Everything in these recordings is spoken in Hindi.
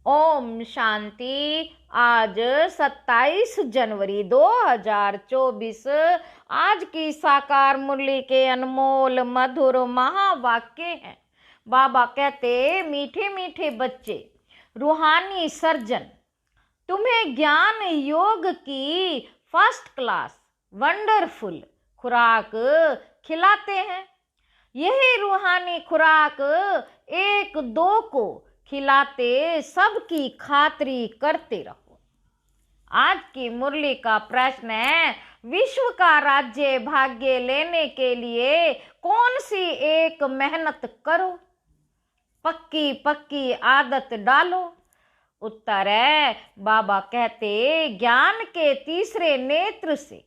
ओम शांति। आज 27 जनवरी 2024 आज की साकार मुरली के अनमोल मधुर महावाक्य हैं। बाबा कहते, मीठे मीठे बच्चे, रूहानी सर्जन तुम्हें ज्ञान योग की फर्स्ट क्लास वंडरफुल खुराक खिलाते हैं। यही रूहानी खुराक एक दो को खिलाते सबकी खातिरी करते रहो। आज की मुरली का प्रश्न है, विश्व का राज्य भाग्य लेने के लिए कौन सी एक मेहनत करो, पक्की पक्की आदत डालो। उत्तर है, बाबा कहते, ज्ञान के तीसरे नेत्र से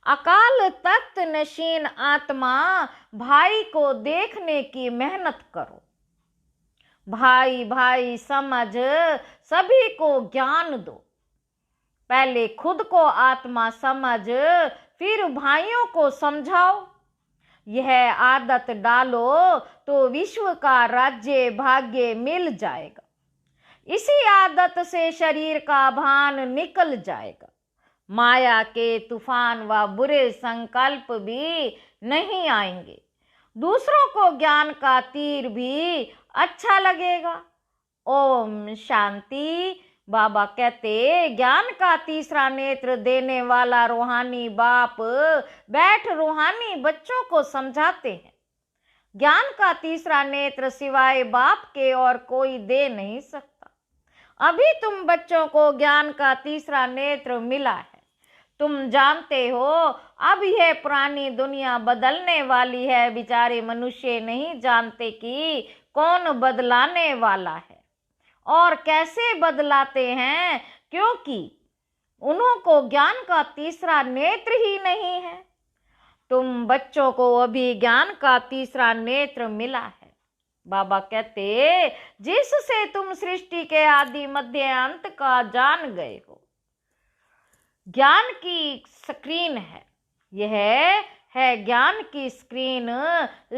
अकाल तख्त नशीन आत्मा भाई को देखने की मेहनत करो। भाई भाई समझ सभी को ज्ञान दो। पहले खुद को आत्मा समझ, फिर भाइयों को समझाओ। यह आदत डालो तो विश्व का राज्य भाग्य मिल जाएगा। इसी आदत से शरीर का भान निकल जाएगा। माया के तूफान व बुरे संकल्प भी नहीं आएंगे। दूसरों को ज्ञान का तीर भी अच्छा लगेगा। ओम शांति। बाबा कहते, ज्ञान का तीसरा नेत्र देने वाला रूहानी बाप बैठ रूहानी बच्चों को समझाते हैं। ज्ञान का तीसरा नेत्र सिवाय बाप के और कोई दे नहीं सकता। अभी तुम बच्चों को ज्ञान का तीसरा नेत्र मिला है। तुम जानते हो, अब यह पुरानी दुनिया बदलने वाली है। बेचारे मनुष्य नहीं जानते कि कौन बदलाने वाला है और कैसे बदलाते हैं, क्योंकि उनको ज्ञान का तीसरा नेत्र ही नहीं है। तुम बच्चों को अभी ज्ञान का तीसरा नेत्र मिला है। बाबा कहते, जिससे तुम सृष्टि के आदि मध्य अंत का जान गए हो। ज्ञान की स्क्रीन है, यह है ज्ञान की स्क्रीन।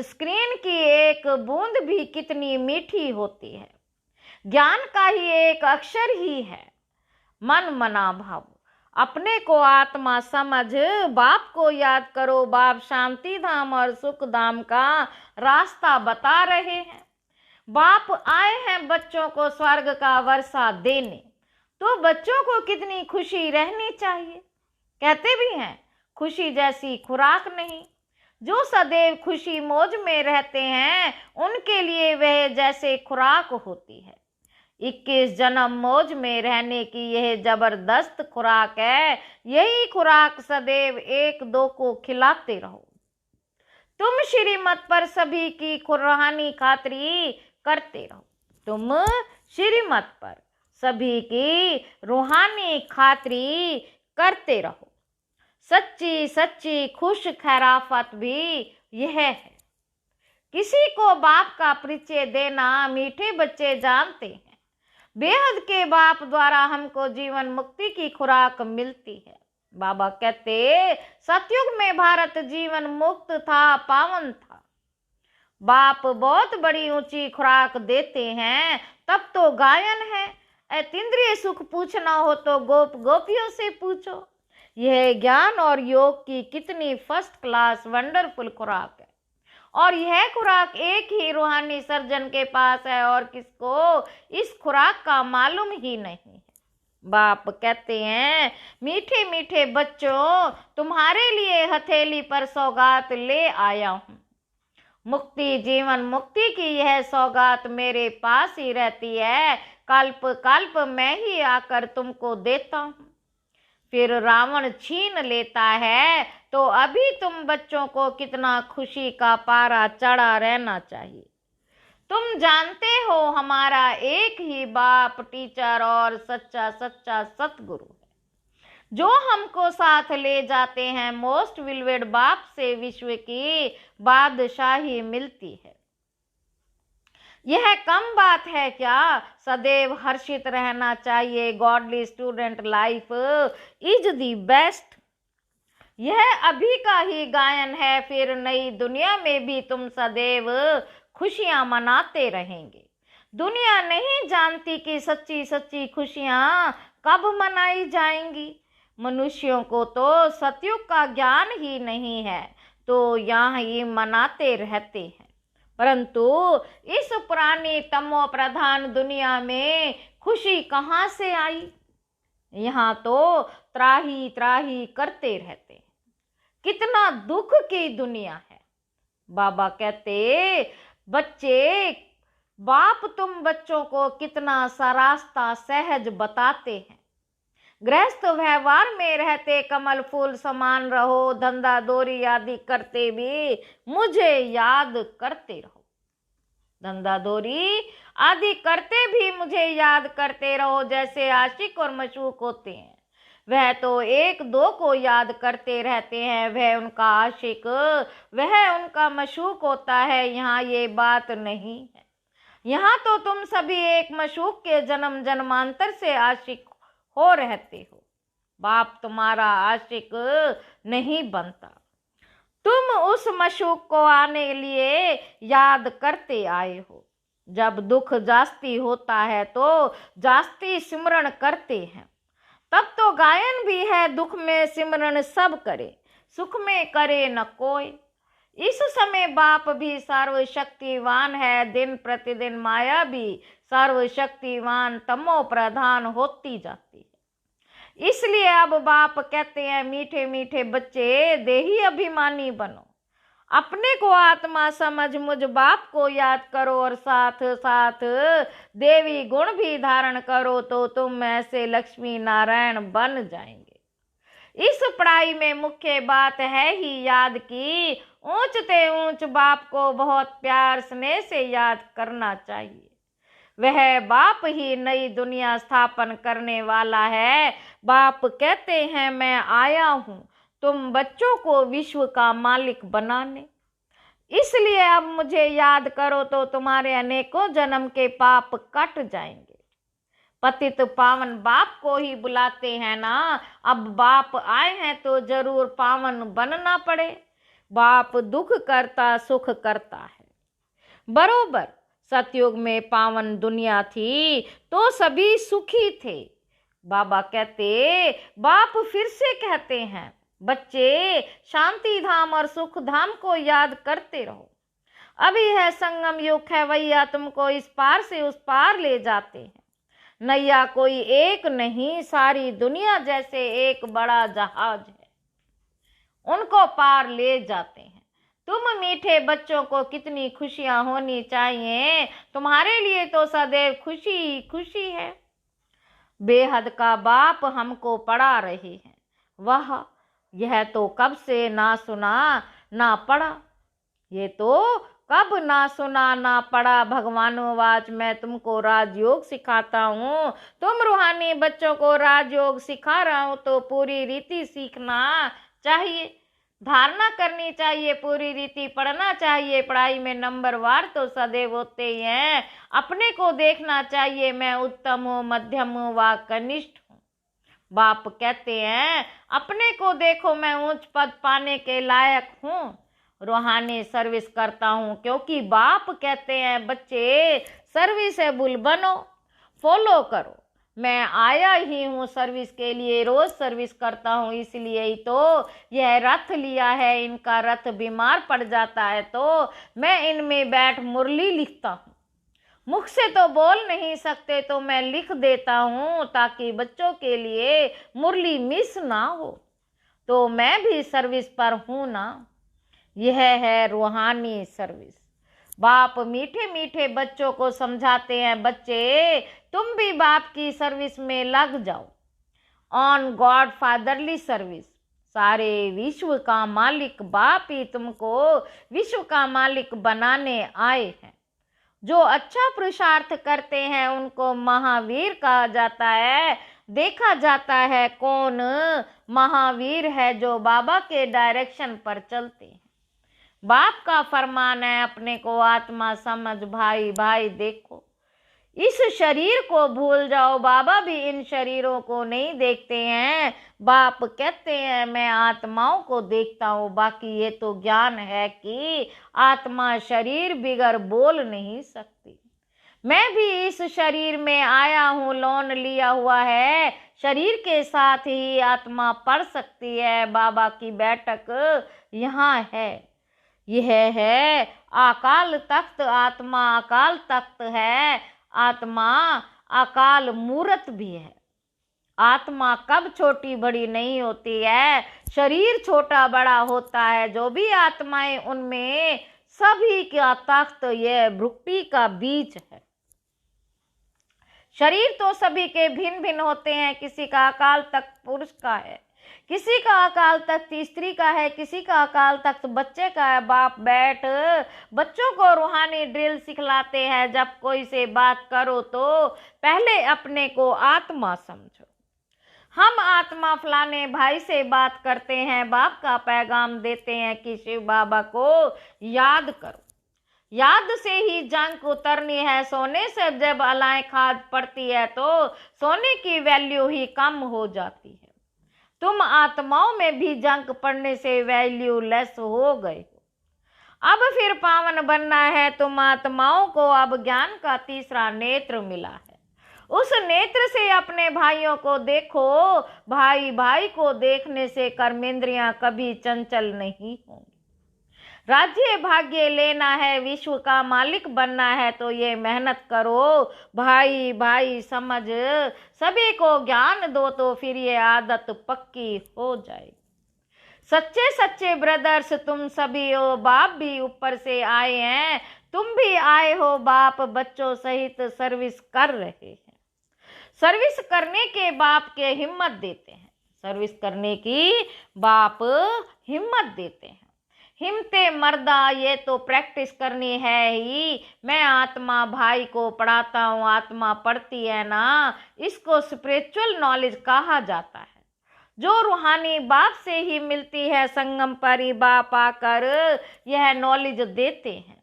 स्क्रीन की एक बूंद भी कितनी मीठी होती है। ज्ञान का ही एक अक्षर ही है मन मना भाव। अपने को आत्मा समझ, बाप को याद करो। बाप शांति धाम और सुख धाम का रास्ता बता रहे हैं। बाप आए हैं बच्चों को स्वर्ग का वर्षा देने, तो बच्चों को कितनी खुशी रहनी चाहिए। कहते भी हैं, खुशी जैसी खुराक नहीं। जो सदैव खुशी मौज में रहते हैं, उनके लिए वह जैसे खुराक होती है। 21 जन्म मौज में रहने की यह जबरदस्त खुराक है। यही खुराक सदैव एक दो को खिलाते रहो। तुम श्रीमत पर सभी की रूहानी खातिरी करते रहो। तुम श्रीमत पर सभी की रूहानी खातिरी करते रहो। सच्ची सच्ची खुश खैराफत भी यह है। किसी को बाप का परिचय देना मीठे बच्चे जानते हैं। बेहद के बाप द्वारा हमको जीवन मुक्ति की खुराक मिलती है। बाबा कहते, सतयुग में भारत जीवन मुक्त था, पावन था। बाप बहुत बड़ी ऊंची खुराक देते हैं, तब तो गायन है। अतीन्द्रिय सुख पूछना हो तो गोप गोपियों से पूछो। यह ज्ञान और योग की कितनी फर्स्ट क्लास वंडरफुल खुराक है। और यह खुराक एक ही रूहानी सर्जन के पास है और किसको इस खुराक का मालूम ही नहीं है। बाप कहते हैं, मीठे मीठे बच्चों, तुम्हारे लिए हथेली पर सौगात ले आया हूँ। मुक्ति जीवन मुक्ति की यह सौगात मेरे पास ही रहती है। कल्प कल्प मैं ही आकर तुमको देता हूँ। फिर रावण छीन लेता है, तो अभी तुम बच्चों को कितना खुशी का पारा चढ़ा रहना चाहिए। तुम जानते हो, हमारा एक ही बाप टीचर और सच्चा सच्चा सतगुरु है, जो हमको साथ ले जाते हैं। मोस्ट विलवेड बाप से विश्व की बादशाही मिलती है। यह कम बात है क्या? सदैव हर्षित रहना चाहिए। Godly student life is the best. यह अभी का ही गायन है। फिर नई दुनिया में भी तुम सदैव खुशियां मनाते रहेंगे। दुनिया नहीं जानती कि सच्ची सच्ची खुशियां कब मनाई जाएंगी। मनुष्यों को तो सतयुग का ज्ञान ही नहीं है, तो यहाँ ये मनाते रहते हैं। परंतु इस पुरानी तमो प्रधान दुनिया में खुशी कहाँ से आई? यहाँ तो त्राही त्राही करते रहते हैं। कितना दुख की दुनिया है। बाबा कहते, बच्चे, बाप तुम बच्चों को कितना सा रास्ता सहज बताते हैं। गृहस्थ व्यवहार में रहते कमल फूल समान रहो, धंधा दौरी आदि करते भी मुझे याद करते रहो। धंधा दौरी आदि करते भी मुझे याद करते रहो। जैसे आशिक और मशूक होते हैं, वह तो एक दो को याद करते रहते हैं, वह उनका आशिक, वह उनका मशूक होता है। यहाँ ये बात नहीं है। यहाँ तो तुम सभी एक मशूक के जन्म जन्मांतर से आशिक हो रहते हो। बाप तुम्हारा आशिक नहीं बनता। तुम उस मशूक को आने लिए याद करते आए हो। जब दुख जास्ती होता है तो जास्ती सिमरण करते हैं। तब तो गायन भी है, दुख में सिमरण सब करे, सुख में करे न कोई। इस समय बाप भी सर्वशक्तिवान है, दिन प्रतिदिन माया भी सर्वशक्तिवान तमो प्रधान होती जाती है। इसलिए अब बाप कहते हैं, मीठे मीठे बच्चे, देही अभिमानी बनो, अपने को आत्मा समझ मुझ बाप को याद करो और साथ साथ देवी गुण भी धारण करो, तो तुम ऐसे लक्ष्मी नारायण बन जाएंगे। इस पढ़ाई में मुख्य बात है ही याद की, ऊंचते ऊंच बाप को बहुत प्यार स्नेह से याद करना चाहिए। वह बाप ही नई दुनिया स्थापन करने वाला है। बाप कहते हैं, मैं आया हूँ तुम बच्चों को विश्व का मालिक बनाने। इसलिए अब मुझे याद करो तो तुम्हारे अनेकों जन्म के पाप कट जाएंगे। पतित पावन बाप को ही बुलाते हैं ना। अब बाप आए हैं तो जरूर पावन बनना पड़े। बाप दुख करता सुख करता है। बरोबर सतयुग में पावन दुनिया थी तो सभी सुखी थे। बाबा कहते, बाप फिर से कहते हैं, बच्चे, शांति धाम और सुख धाम को याद करते रहो। अभी है संगम युग है, वैया तुमको इस पार से उस पार ले जाते हैं। नैया कोई एक नहीं, सारी दुनिया जैसे एक बड़ा जहाज है, उनको पार ले जाते हैं। तुम मीठे बच्चों को कितनी खुशियां होनी चाहिए, तुम्हारे लिए तो सदैव खुशी ही खुशी है। बेहद का बाप हमको पढ़ा रहे हैं, वह यह तो कब से ना सुना ना पढ़ा, ये तो कब ना सुना ना पढ़ा। भगवानोवाच, मैं तुमको राजयोग सिखाता हूँ, तुम रूहानी बच्चों को राजयोग सिखा रहा हूँ, तो पूरी रीति सीखना चाहिए, धारणा करनी चाहिए, पूरी रीति पढ़ना चाहिए। पढ़ाई में नंबर वार तो सदैव होते ही हैं। अपने को देखना चाहिए, मैं उत्तम हूँ, मध्यम हूँ व कनिष्ठ हूँ। बाप कहते हैं, अपने को देखो, मैं उच्च पद पाने के लायक हूँ, रूहानी सर्विस करता हूँ। क्योंकि बाप कहते हैं, बच्चे, सर्विसेबल बनो, फॉलो करो। मैं आया ही हूँ सर्विस के लिए, रोज सर्विस करता हूँ, इसलिए ही तो यह रथ लिया है। इनका रथ बीमार पड़ जाता है तो मैं इनमें बैठ मुरली लिखता हूँ। मुख से तो बोल नहीं सकते तो मैं लिख देता हूँ, ताकि बच्चों के लिए मुरली मिस ना हो। तो मैं भी सर्विस पर हूँ ना। यह है रूहानी सर्विस। बाप मीठे मीठे बच्चों को समझाते हैं, बच्चे, तुम भी बाप की सर्विस में लग जाओ। On God fatherly service. सारे विश्व का मालिक बाप ही तुमको विश्व का मालिक बनाने आए हैं। जो अच्छा पुरुषार्थ करते हैं उनको महावीर कहा जाता है। देखा जाता है कौन महावीर है, जो बाबा के डायरेक्शन पर चलते हैं। बाप का फरमान है, अपने को आत्मा समझ भाई भाई देखो, इस शरीर को भूल जाओ। बाबा भी इन शरीरों को नहीं देखते हैं। बाप कहते हैं, मैं आत्माओं को देखता हूँ। बाकी ये तो ज्ञान है कि आत्मा शरीर बिगर बोल नहीं सकती। मैं भी इस शरीर में आया हूँ, लोन लिया हुआ है, शरीर के साथ ही आत्मा पढ़ सकती है। बाबा की बैठक यहाँ है। यह है अकाल तख्त। आत्मा अकाल तख्त है, आत्मा अकाल मूर्त भी है। आत्मा कब छोटी बड़ी नहीं होती है, शरीर छोटा बड़ा होता है। जो भी आत्माएं, उनमें सभी का तख्त यह भ्रुकुटी का बीज है। शरीर तो सभी के भिन्न भिन्न होते हैं। किसी का अकाल तख्त पुरुष का है, किसी का अकाल तख्त स्त्री का है, किसी का अकाल तख्त बच्चे का है। बाप बैठ बच्चों को रूहानी ड्रिल सिखलाते हैं। जब कोई से बात करो तो पहले अपने को आत्मा समझो। हम आत्मा फलाने भाई से बात करते हैं, बाप का पैगाम देते हैं कि शिव बाबा को याद करो। याद से ही जंग उतरनी है। सोने से जब अलाएं खाद पड़ती है तो सोने की वैल्यू ही कम हो जाती है। तुम आत्माओं में भी जंग पड़ने से वैल्यू लेस हो गए हो। अब फिर पावन बनना है तुम आत्माओं को। अब ज्ञान का तीसरा नेत्र मिला है। उस नेत्र से अपने भाइयों को देखो। भाई भाई को देखने से कर्मेंद्रियां कभी चंचल नहीं होंगी। राज्य भाग्य लेना है, विश्व का मालिक बनना है तो ये मेहनत करो। भाई भाई समझ सभी को ज्ञान दो तो फिर ये आदत पक्की हो जाएगी। सच्चे सच्चे ब्रदर्स तुम सभी हो। बाप भी ऊपर से आए हैं, तुम भी आए हो। बाप बच्चों सहित सर्विस कर रहे हैं। सर्विस करने के बाप के हिम्मत देते हैं। सर्विस करने की बाप हिम्मत देते हैं। हिम्मते मर्दा ये तो प्रैक्टिस करनी है ही। मैं आत्मा भाई को पढ़ाता हूँ, आत्मा पढ़ती है ना, इसको स्पिरिचुअल नॉलेज कहा जाता है, जो रूहानी बाप से ही मिलती है। संगम पर ही बाप आकर यह नॉलेज देते हैं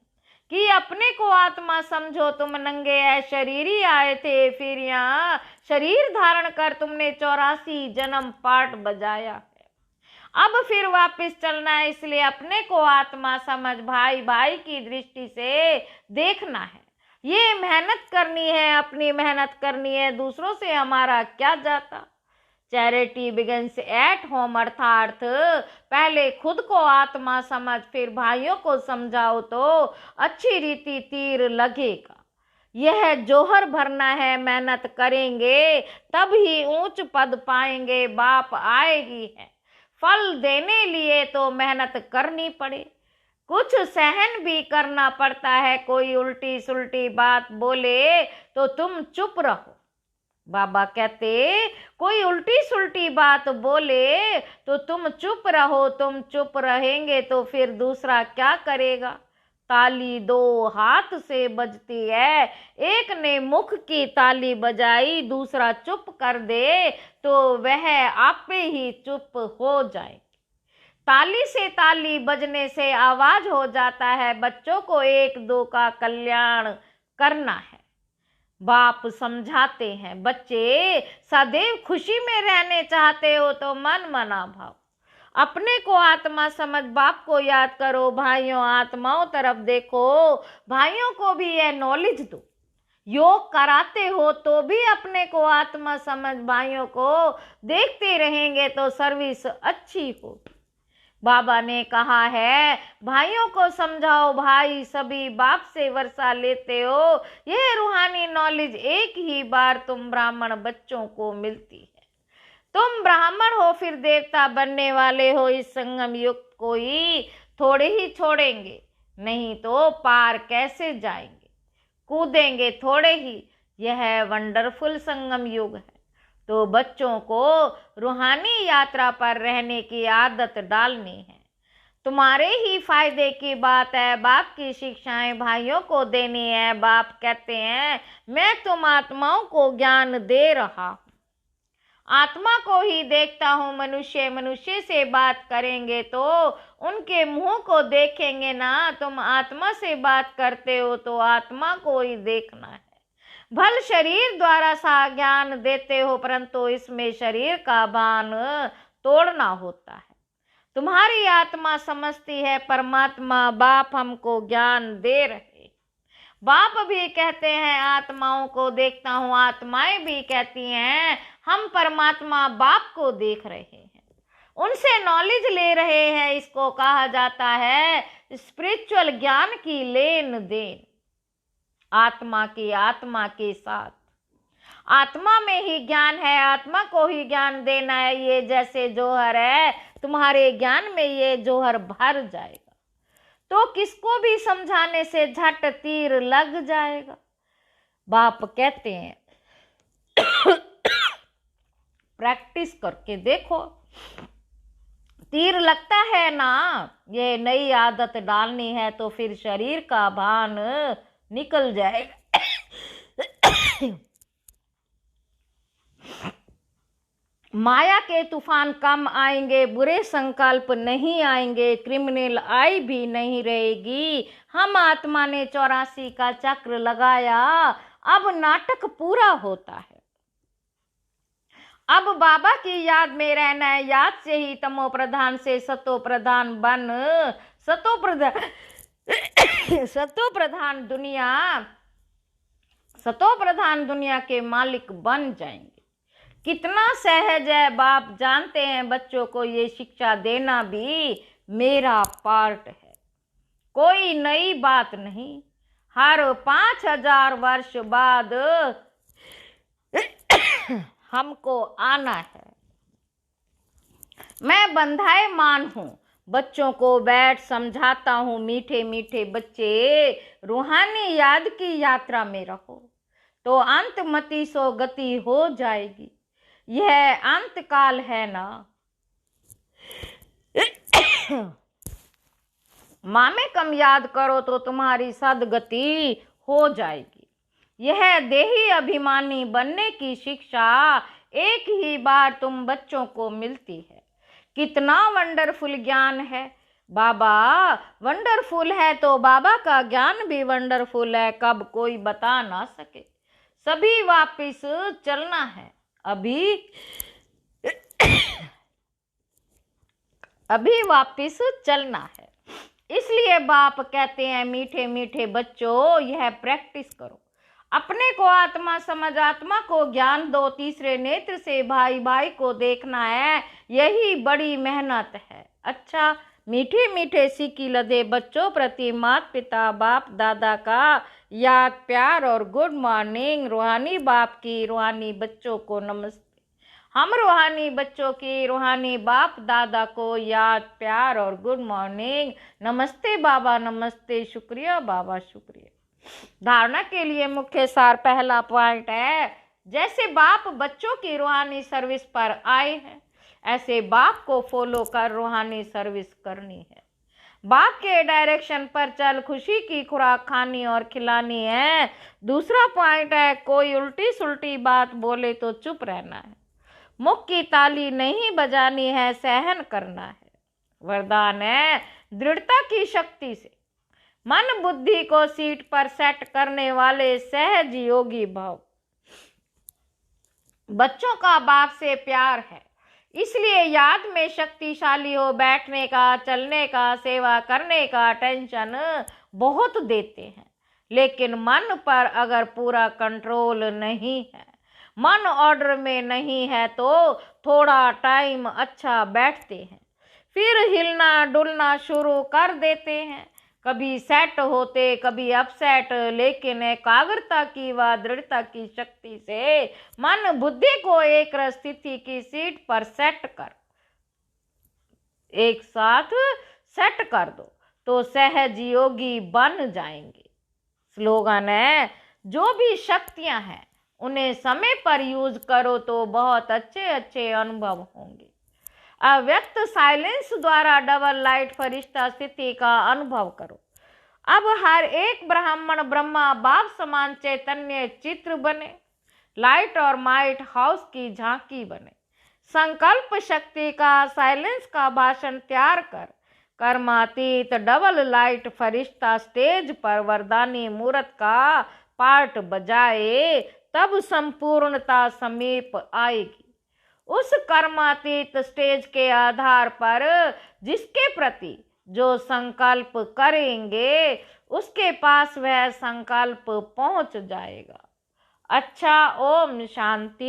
कि अपने को आत्मा समझो। तुम नंगे है शरीरी आए थे, फिर यहाँ शरीर धारण कर तुमने 84 जन्म पाठ बजाया है। अब फिर वापस चलना है, इसलिए अपने को आत्मा समझ। भाई भाई की दृष्टि से देखना है। ये मेहनत करनी है, अपनी मेहनत करनी है, दूसरों से हमारा क्या जाता। चैरिटी बिगिंस एट होम, अर्थात पहले खुद को आत्मा समझ, फिर भाइयों को समझाओ तो अच्छी रीति तीर लगेगा। यह जोहर भरना है, मेहनत करेंगे तब ही ऊंच पद पाएंगे। बाप आएगी है, फल देने लिए तो मेहनत करनी पड़े, कुछ सहन भी करना पड़ता है। कोई उल्टी सुल्टी बात बोले तो तुम चुप रहो। बाबा कहते कोई उल्टी सुल्टी बात बोले तो तुम चुप रहो। तुम चुप रहेंगे तो फिर दूसरा क्या करेगा। ताली दो हाथ से बजती है, एक ने मुख की ताली बजाई, दूसरा चुप कर दे तो वह आपे ही चुप हो जाए। ताली से ताली बजने से आवाज हो जाता है। बच्चों को एक दो का कल्याण करना है। बाप समझाते हैं, बच्चे सदैव खुशी में रहने चाहते हो तो मन मना भाव। अपने को आत्मा समझ, बाप को याद करो। भाइयों आत्माओं तरफ देखो, भाइयों को भी यह नॉलेज दो। योग कराते हो तो भी अपने को आत्मा समझ। भाइयों को देखते रहेंगे तो सर्विस अच्छी होगी। बाबा ने कहा है भाइयों को समझाओ। भाई सभी बाप से वर्षा लेते हो। यह रूहानी नॉलेज एक ही बार तुम ब्राह्मण बच्चों को मिलती है। तुम ब्राह्मण हो फिर देवता बनने वाले हो। इस संगम युग को ही थोड़े ही छोड़ेंगे, नहीं तो पार कैसे जाएंगे। कूदेंगे थोड़े ही। यह वंडरफुल संगम युग है। तो बच्चों को रूहानी यात्रा पर रहने की आदत डालनी है। तुम्हारे ही फायदे की बात है। बाप की शिक्षाएं भाइयों को देनी है। बाप कहते हैं मैं तुम आत्माओं को ज्ञान दे रहा हूँ, आत्मा को ही देखता हूँ। मनुष्य मनुष्य से बात करेंगे तो उनके मुंह को देखेंगे ना। तुम आत्मा से बात करते हो तो आत्मा को ही देखना है। भल शरीर द्वारा सा ज्ञान देते हो, परंतु इसमें शरीर का बांध तोड़ना होता है। तुम्हारी आत्मा समझती है परमात्मा बाप हमको ज्ञान दे रहे। बाप भी कहते हैं आत्माओं को देखता हूँ, आत्माएं भी कहती हैं हम परमात्मा बाप को देख रहे हैं, उनसे नॉलेज ले रहे हैं। इसको कहा जाता है स्पिरिचुअल ज्ञान की लेन देन, आत्मा के साथ। आत्मा में ही ज्ञान है, आत्मा को ही ज्ञान देना है। ये जैसे जौहर है, तुम्हारे ज्ञान में ये जौहर भर जाएगा तो किसको भी समझाने से झट तीर लग जाएगा। बाप कहते हैं प्रैक्टिस करके देखो, तीर लगता है ना। ये नई आदत डालनी है तो फिर शरीर का भान निकल जाएगा। माया के तूफान कम आएंगे, बुरे संकल्प नहीं आएंगे, क्रिमिनल आई भी नहीं रहेगी। हम आत्मा ने 84 का चक्र लगाया, अब नाटक पूरा होता है। अब बाबा की याद में रहना है, याद से ही तमो प्रधान से सतो प्रधान बन सतो प्रधान दुनिया के मालिक बन जाएंगे। कितना सहज है, बाप जानते हैं। बच्चों को ये शिक्षा देना भी मेरा पार्ट है, कोई नई बात नहीं। हर 5000 वर्ष बाद हमको आना है। मैं बंधाए मान हूं, बच्चों को बैठ समझाता हूं। मीठे मीठे बच्चे, रूहानी याद की यात्रा में रहो तो अंतमति सो गति हो जाएगी। यह अंत काल है ना। माँ में कम याद करो तो तुम्हारी सदगति हो जाएगी। यह देही अभिमानी बनने की शिक्षा एक ही बार तुम बच्चों को मिलती है। कितना वंडरफुल ज्ञान है। बाबा वंडरफुल है तो बाबा का ज्ञान भी वंडरफुल है, कब कोई बता ना सके। सभी वापिस चलना है, अभी वापिस चलना है। इसलिए बाप कहते हैं मीठे मीठे बच्चों, यह प्रैक्टिस करो। अपने को आत्मा समझ, आत्मा को ज्ञान दो। तीसरे नेत्र से भाई भाई को देखना है, यही बड़ी मेहनत है। अच्छा, मीठे मीठे सीखी लदे बच्चों प्रति माता पिता बाप दादा का याद प्यार और गुड मॉर्निंग। रूहानी बाप की रूहानी बच्चों को नमस्ते। हम रूहानी बच्चों की रूहानी बाप दादा को याद प्यार और गुड मॉर्निंग। नमस्ते बाबा, नमस्ते, शुक्रिया बाबा, शुक्रिया। धारणा के लिए मुख्य सार पहला पॉइंट है, जैसे बाप बच्चों की रूहानी सर्विस पर आए हैं, ऐसे बाप को फॉलो कर रूहानी सर्विस करनी है। बाप के डायरेक्शन पर चल, खुशी की खुराक खानी और खिलानी है। दूसरा पॉइंट है, कोई उल्टी सुल्टी बात बोले तो चुप रहना है। मुख की ताली नहीं बजानी है, सहन करना है। वरदान है दृढ़ता की शक्ति से मन बुद्धि को सीट पर सेट करने वाले सहज योगी भाव। बच्चों का बाप से प्यार है, इसलिए याद में शक्तिशाली हो। बैठने का, चलने का, सेवा करने का टेंशन बहुत देते हैं, लेकिन मन पर अगर पूरा कंट्रोल नहीं है, मन ऑर्डर में नहीं है, तो थोड़ा टाइम अच्छा बैठते हैं, फिर हिलना डुलना शुरू कर देते हैं। कभी सेट होते, कभी अपसेट, लेकिन एकाग्रता की व दृढ़ता की शक्ति से मन बुद्धि को एक स्थिति की सीट पर सेट कर, एक साथ सेट कर दो तो सहज योगी बन जाएंगे। स्लोगन है, जो भी शक्तियां हैं उन्हें समय पर यूज करो तो बहुत अच्छे अच्छे अनुभव होंगे। अव्यक्त साइलेंस द्वारा डबल लाइट फरिश्ता स्थिति का अनुभव करो। अब हर एक ब्राह्मण ब्रह्मा बाप समान चैतन्य चित्र बने, लाइट और माइट हाउस की झांकी बने। संकल्प शक्ति का, साइलेंस का भाषण तैयार कर, कर्मातीत डबल लाइट फरिश्ता स्टेज पर वरदानी मूर्त का पार्ट बजाए, तब संपूर्णता समीप आएगी। उस कर्मातीत स्टेज के आधार पर जिसके प्रति जो संकल्प करेंगे उसके पास वह संकल्प पहुंच जाएगा। अच्छा, ओम शांति।